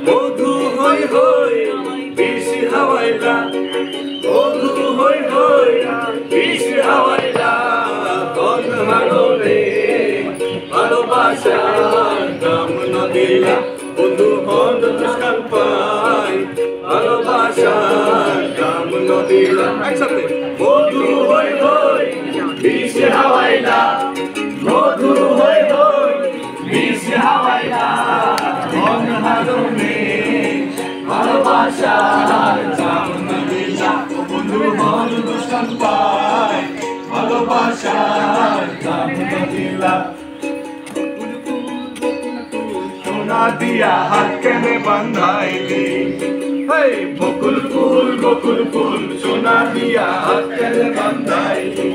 মধু হই হই বৃষ্টি হাওয়াইলা, মধু হই হই বৃষ্টি হাওয়াইলা, কোন হারলে ভালোবাসার দাম না দিলা, বন্ধু হন দুষ্কাল পাই ভালোবাসার দাম না দিলা। একসাথে মধু হই হই বৃষ্টি হাওয়াইলা, মধু হই হই বৃষ্টি হাওয়াইলা, কোন হারলে ভালোবাসার দাম না দিলা, বন্ধু হন দুষ্কাল পাই ভালোবাসার দাম না দিলা। সোনা দিয়া হাত কেনে বান্ধাইলি, বকুল ফুল সোনা দিয়া হাত কেনে বান্ধাইলি,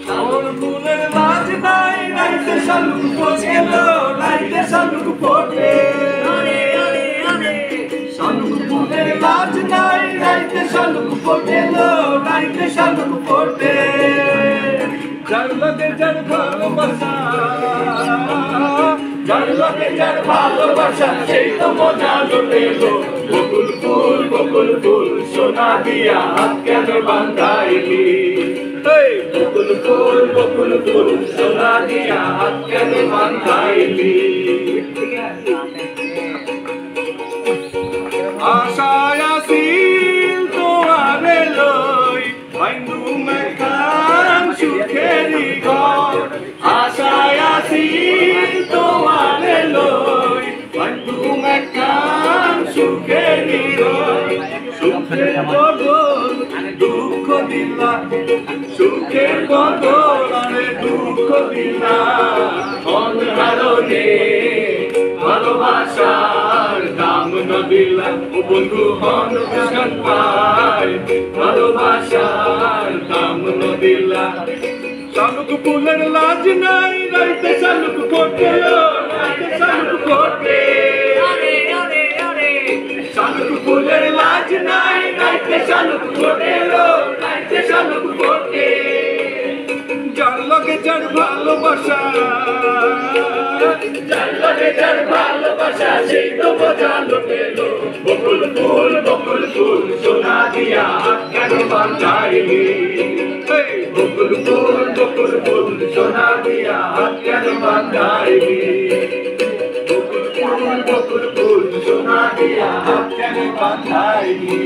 শ্যামল ফুলের লাজ নাই রাইতে শালুক ফোটেল, রাইতে শালুক ফোটে, শালুক ফুলের লাজ নাই রাইতে শালুক ফোটেল, রাইতে শালুক ফোটে, যার লগে যার ভালোবাসা, যার লগে যার ভালোবাসা সেই তো মজা লুটেলো, বকুল ফুল সোনা দিয়া হাত কেন বান্ধাইলি, বকুল ফুল সোনা দিয়া হাত কেন বান্ধাইলি। আশায় আসিল তোমারে লই বাইন্দু মেখান সুখেরি ঘর, আশায় আসিল তোমারে লই বাইন্দু মেখান সুখেরি ঘর, সুখের বদল দুঃখ দিলা, সুখের বদল আরে দুঃখ দিলা, কোন হারলে ভালোবাসার দাম না দিলা, ও বন্ধু হন দুষ্কাল পাই ভালোবাসার দাম না দিলা। শালুক ফুলের লাজ নাই রাইতে শালুক ফোটে, রাইতে শালুক ফোটে, শালুক ফুলের লাজ নাই রাইতে শালুক ফোটে, রাইতে শালুক ফোটে, যার লগে যার ভালোবাসা, যার লগে যার ভালোবাসা সেই তো মজা লুটেলো, বকুল ফুল সোনা দিয়া হাত কেন বান্ধাইলি, বকুল ফুল সোনা দিয়া হাত কেন বান্ধাইলি, বকুল ফুল সোনা দিয়া হাত কেন বান্ধাইলি।